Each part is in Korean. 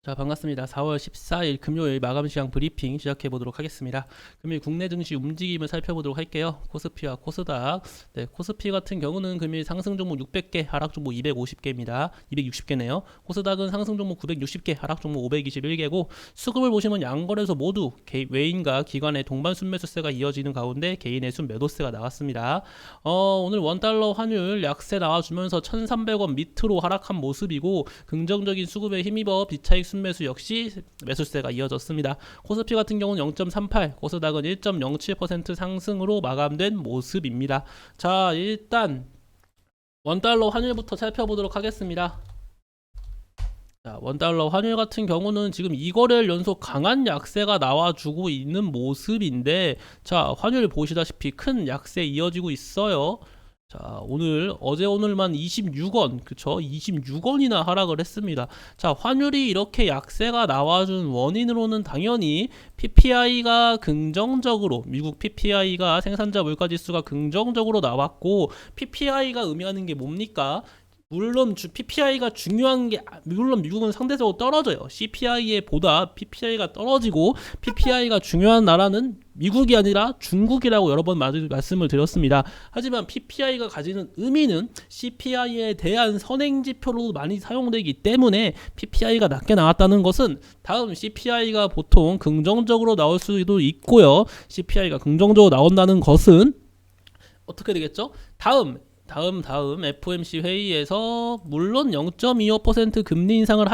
자, 반갑습니다. 4월 14일 금요일 마감 시장 브리핑 시작해 보도록 하겠습니다. 금일 국내 증시 움직임을 살펴보도록 할게요. 코스피와 코스닥. 네, 코스피 같은 경우는 금일 상승 종목 600개, 하락 종목 250개입니다. 260개네요. 코스닥은 상승 종목 960개, 하락 종목 521개고, 수급을 보시면 양거래소 모두 외인과 기관의 동반 순매수세가 이어지는 가운데 개인의 순매도세가 나왔습니다. 오늘 원달러 환율 약세 나와주면서 1,300원 밑으로 하락한 모습이고, 긍정적인 수급에 힘입어 비차익 순매수 역시 매수세가 이어졌습니다. 코스피 같은 경우는 0.38, 코스닥은 1.07% 상승으로 마감된 모습입니다. 자, 일단 원달러 환율부터 살펴보도록 하겠습니다. 자, 원달러 환율 같은 경우는 지금 2거래일 연속 강한 약세가 나와주고 있는 모습인데, 자, 환율 보시다시피 큰 약세 이어지고 있어요. 자, 오늘만 26원, 그쵸? 26원이나 하락을 했습니다. 자, 환율이 이렇게 약세가 나와준 원인으로는 당연히 PPI가 긍정적으로, 미국 PPI가 생산자 물가지수가 긍정적으로 나왔고, PPI가 의미하는 게 뭡니까? 물론 PPI가 중요한 게, 물론 미국은 상대적으로 떨어져요. CPI에 보다 PPI가 떨어지고, PPI가 중요한 나라는 미국이 아니라 중국이라고 여러 번 말씀을 드렸습니다. 하지만 PPI가 가지는 의미는 CPI에 대한 선행지표로 많이 사용되기 때문에 PPI가 낮게 나왔다는 것은 다음 CPI가 보통 긍정적으로 나올 수도 있고요. CPI가 긍정적으로 나온다는 것은 어떻게 되겠죠? 다음 FOMC 회의에서 물론 0.25% 금리 인상을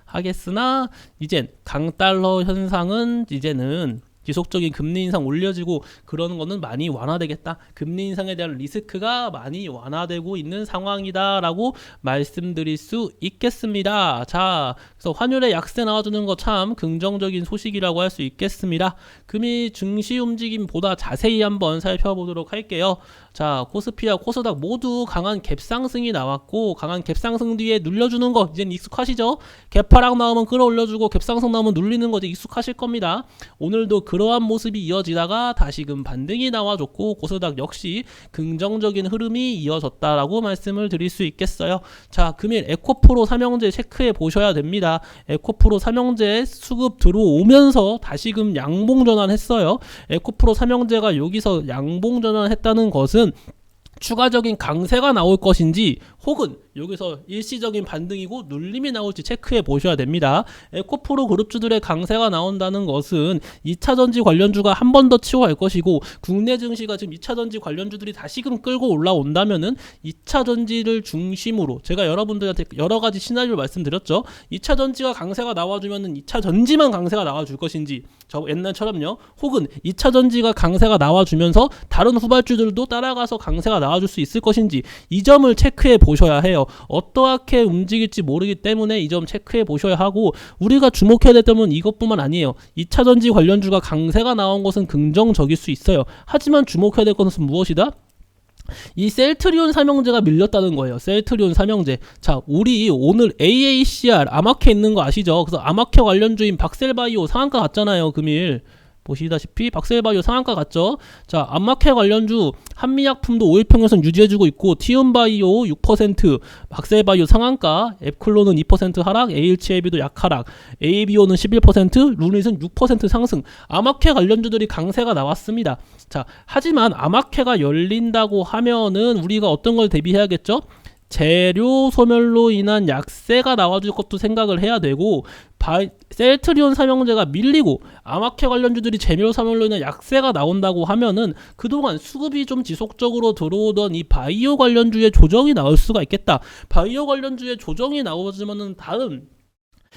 하겠으나 이젠 강달러 현상은 이제는 지속적인 금리 인상 올려지고 그러는 거는 많이 완화되겠다. 금리 인상에 대한 리스크가 많이 완화되고 있는 상황이다라고 말씀드릴 수 있겠습니다. 자, 그래서 환율의 약세 나와주는 거 참 긍정적인 소식이라고 할 수 있겠습니다. 금일 증시 움직임보다 자세히 한번 살펴보도록 할게요. 자, 코스피와 코스닥 모두 강한 갭상승이 나왔고, 강한 갭상승 뒤에 눌려주는 거 이젠 익숙하시죠? 갭하락 나오면 끌어올려주고 갭상승 나오면 눌리는 거 이제 익숙하실 겁니다. 오늘도 그러한 모습이 이어지다가 다시금 반등이 나와줬고, 코스닥 역시 긍정적인 흐름이 이어졌다라고 말씀을 드릴 수 있겠어요. 자, 금일 에코프로 삼형제 체크해 보셔야 됩니다. 에코프로 삼형제 수급 들어오면서 다시금 양봉 전환했어요. 에코프로 삼형제가 여기서 양봉 전환했다는 것은 추가적인 강세가 나올 것인지, 혹은 여기서 일시적인 반등이고 눌림이 나올지 체크해 보셔야 됩니다. 에코프로 그룹주들의 강세가 나온다는 것은 2차전지 관련주가 한 번 더 치고 갈 것이고, 국내 증시가 지금 2차전지 관련주들이 다시금 끌고 올라온다면은 2차전지를 중심으로, 제가 여러분들한테 여러 가지 시나리오를 말씀드렸죠. 2차전지가 강세가 나와주면은 2차전지만 강세가 나와줄 것인지, 저 옛날처럼요. 혹은 2차전지가 강세가 나와주면서 다른 후발주들도 따라가서 강세가 나와줄 수 있을 것인지, 이 점을 체크해 보셔야 해요. 어떻게 움직일지 모르기 때문에 이 점 체크해 보셔야 하고, 우리가 주목해야 될 점은 이것뿐만 아니에요. 2차전지 관련주가 강세가 나온 것은 긍정적일 수 있어요. 하지만 주목해야 될 것은 무엇이다? 이 셀트리온 삼형제가 밀렸다는 거예요. 셀트리온 삼형제. 자, 우리 오늘 AACR 아마케 있는 거 아시죠? 그래서 아마케 관련주인 박셀바이오 상한가 갔잖아요, 금일. 보시다시피 박셀바이오 상한가 갔죠. 자, 암마케 관련주 한미약품도 5일 평균선 유지해주고 있고, 티움바이오 6%, 박셀바이오 상한가, 앱클론은 2% 하락, AHAB도 약하락, ABO는 11%, 루닛은 6% 상승. 암마케 관련주들이 강세가 나왔습니다. 자, 하지만 암마케가 열린다고 하면은 우리가 어떤 걸 대비해야겠죠? 재료 소멸로 인한 약세가 나와줄 것도 생각을 해야 되고, 셀트리온 삼형제가 밀리고 아마케 관련주들이 재료 소멸로 인한 약세가 나온다고 하면은 그동안 수급이 좀 지속적으로 들어오던 이 바이오 관련주의 조정이 나올 수가 있겠다. 바이오 관련주의 조정이 나오지면은 다음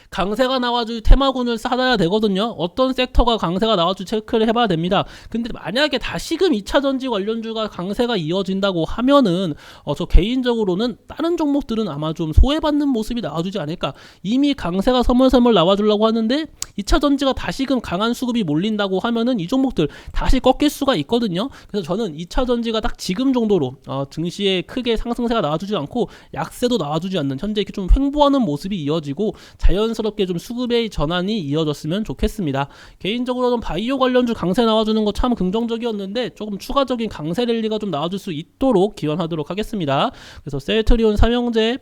강세가 나와줄 테마군을 찾아야 되거든요. 어떤 섹터가 강세가 나와줄 체크를 해봐야 됩니다. 근데 만약에 다시금 2차전지 관련주가 강세가 이어진다고 하면은 저 개인적으로는 다른 종목들은 아마 좀 소외받는 모습이 나와주지 않을까. 이미 강세가 서멀서멀 나와주려고 하는데 2차전지가 다시금 강한 수급이 몰린다고 하면은 이 종목들 다시 꺾일 수가 있거든요. 그래서 저는 2차전지가 딱 지금 정도로 증시에 크게 상승세가 나와주지 않고 약세도 나와주지 않는, 현재 이렇게 좀 횡보하는 모습이 이어지고 자연스럽게 좀 수급의 전환이 이어졌으면 좋겠습니다. 개인적으로는 바이오 관련주 강세 나와주는 거 참 긍정적이었는데 조금 추가적인 강세 랠리가 좀 나와줄 수 있도록 기원하도록 하겠습니다. 그래서 셀트리온 삼형제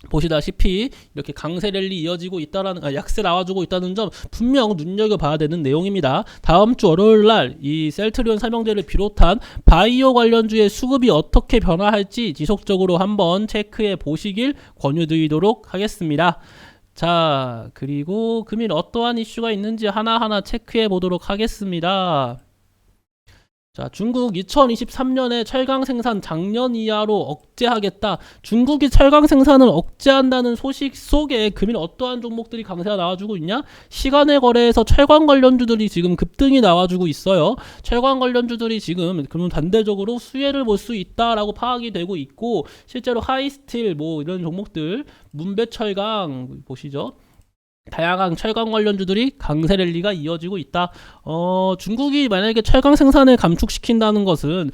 보시다시피 이렇게 강세 랠리 이어지고 있다라는 약세 나와주고 있다는 점 분명 눈여겨봐야 되는 내용입니다. 다음 주 월요일 날 이 셀트리온 삼형제를 비롯한 바이오 관련주의 수급이 어떻게 변화할지 지속적으로 한번 체크해 보시길 권유드리도록 하겠습니다. 자, 그리고 금일 어떠한 이슈가 있는지 하나하나 체크해 보도록 하겠습니다. 자, 중국 2023년에 철강 생산 작년 이하로 억제하겠다. 중국이 철강 생산을 억제한다는 소식 속에 금일 어떠한 종목들이 강세가 나와주고 있냐? 시간의 거래에서 철강 관련주들이 지금 급등이 나와주고 있어요. 철강 관련주들이 지금 그럼 단대적으로 수혜를 볼 수 있다라고 파악이 되고 있고, 실제로 하이스틸 뭐 이런 종목들, 문배철강 보시죠. 다양한 철강 관련주들이 강세 랠리가 이어지고 있다. 중국이 만약에 철강 생산을 감축시킨다는 것은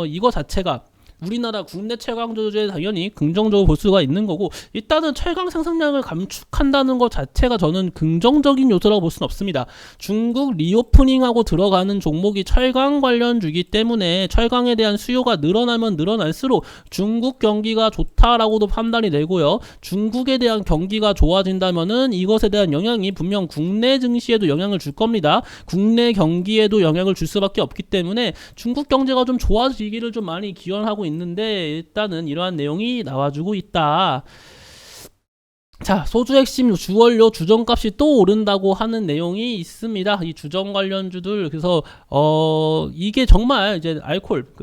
이거 자체가 우리나라 국내 철강주에 당연히 긍정적으로 볼 수가 있는 거고, 일단은 철강 생산량을 감축한다는 것 자체가 저는 긍정적인 요소라고 볼 수는 없습니다. 중국 리오프닝하고 들어가는 종목이 철강 관련주이기 때문에 철강에 대한 수요가 늘어나면 늘어날수록 중국 경기가 좋다라고도 판단이 되고요. 중국에 대한 경기가 좋아진다면은 이것에 대한 영향이 분명 국내 증시에도 영향을 줄 겁니다. 국내 경기에도 영향을 줄 수밖에 없기 때문에 중국 경제가 좀 좋아지기를 좀 많이 기원하고 있는데, 일단은 이러한 내용이 나와주고 있다. 자, 소주 핵심 주원료 주정값이 또 오른다고 하는 내용이 있습니다. 이 주정 관련주들, 그래서 이게 정말 이제 알콜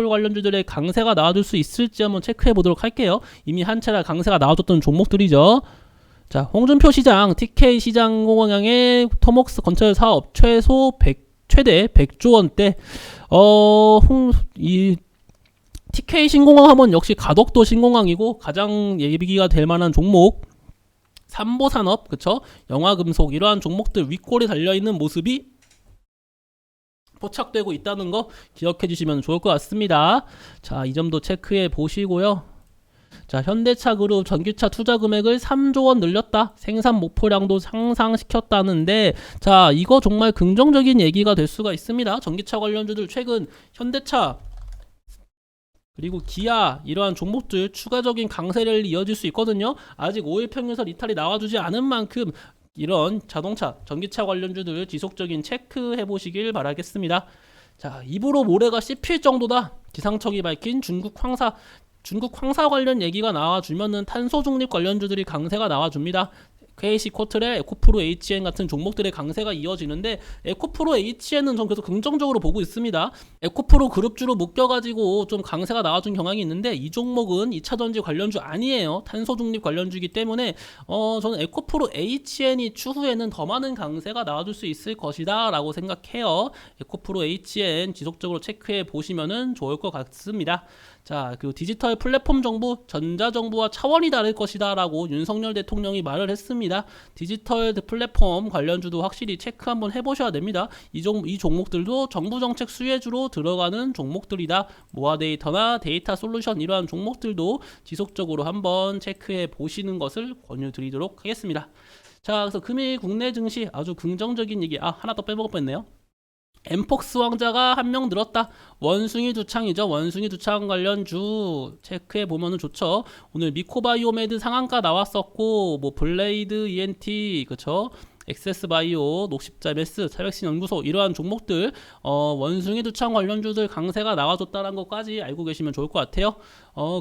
관련주들의 강세가 나와줄 수 있을지 한번 체크해 보도록 할게요. 이미 한 차례 강세가 나와줬던 종목들이죠. 자, 홍준표 시장, TK 시장 공항의 토목스 건설 사업 최대 100조 원대. 이 TK 신공항 하면 역시 가덕도 신공항이고, 가장 예비기가 될 만한 종목 삼보산업, 그쵸? 영화금속, 이러한 종목들 윗골에 달려있는 모습이 포착되고 있다는 거 기억해 주시면 좋을 것 같습니다. 자, 이 점도 체크해 보시고요. 자, 현대차 그룹 전기차 투자 금액을 3조 원 늘렸다. 생산 목표량도 상상시켰다는데, 자, 이거 정말 긍정적인 얘기가 될 수가 있습니다. 전기차 관련주들 최근 현대차 그리고 기아 이러한 종목들 추가적인 강세 랠리 이어질 수 있거든요. 아직 5일 평균선 이탈이 나와주지 않은 만큼 이런 자동차, 전기차 관련주들 지속적인 체크해 보시길 바라겠습니다. 자, 입으로 모래가 씹힐 정도다. 기상청이 밝힌 중국 황사 관련 얘기가 나와주면은 탄소 중립 관련주들이 강세가 나와줍니다. KC 코틀의 에코프로 HN 같은 종목들의 강세가 이어지는데, 에코프로 HN은 전 계속 긍정적으로 보고 있습니다. 에코프로 그룹주로 묶여가지고 좀 강세가 나와준 경향이 있는데, 이 종목은 2차전지 관련주 아니에요. 탄소 중립 관련주이기 때문에 저는 에코프로 HN이 추후에는 더 많은 강세가 나와줄 수 있을 것이다 라고 생각해요. 에코프로 HN 지속적으로 체크해 보시면 좋을 것 같습니다. 자, 그리고 디지털 플랫폼 정부, 전자정부와 차원이 다를 것이다 라고 윤석열 대통령이 말을 했습니다. 디지털 플랫폼 관련주도 확실히 체크 한번 해보셔야 됩니다. 이 종목들도 정부 정책 수혜주로 들어가는 종목들이다. 모아데이터나 데이터 솔루션 이러한 종목들도 지속적으로 한번 체크해 보시는 것을 권유드리도록 하겠습니다. 자, 그래서 금일 국내 증시 아주 긍정적인 얘기, 하나 더 빼먹을 뻔했네요. 엠폭스 왕자가 한 명 늘었다. 원숭이 두창이죠. 원숭이 두창 관련주 체크해 보면은 좋죠. 오늘 미코바이오메드 상한가 나왔었고, 뭐 블레이드 ENT, 그쵸? 엑세스바이오, 녹십자 메스, 차백신 연구소 이러한 종목들 원숭이 두창 관련주들 강세가 나와줬다는 것까지 알고 계시면 좋을 것 같아요.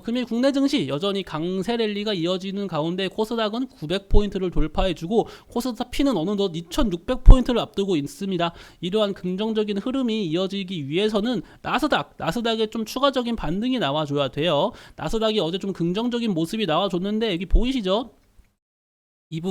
금일 국내 증시 여전히 강세 랠리가 이어지는 가운데 코스닥은 900포인트를 돌파해주고 코스닥 P는 어느덧 2600포인트를 앞두고 있습니다. 이러한 긍정적인 흐름이 이어지기 위해서는 나스닥에 좀 추가적인 반등이 나와줘야 돼요. 나스닥이 어제 좀 긍정적인 모습이 나와줬는데, 여기 보이시죠? 이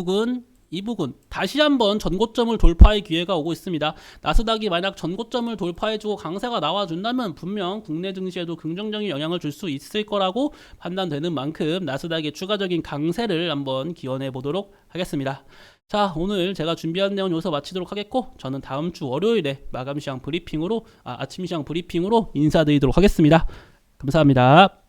부분 다시 한번 전고점을 돌파할 기회가 오고 있습니다. 나스닥이 만약 전고점을 돌파해주고 강세가 나와준다면 분명 국내 증시에도 긍정적인 영향을 줄 수 있을 거라고 판단되는 만큼 나스닥의 추가적인 강세를 한번 기원해 보도록 하겠습니다. 자, 오늘 제가 준비한 내용 여기서 마치도록 하겠고, 저는 다음 주 월요일에 아침 시장 브리핑으로 인사드리도록 하겠습니다. 감사합니다.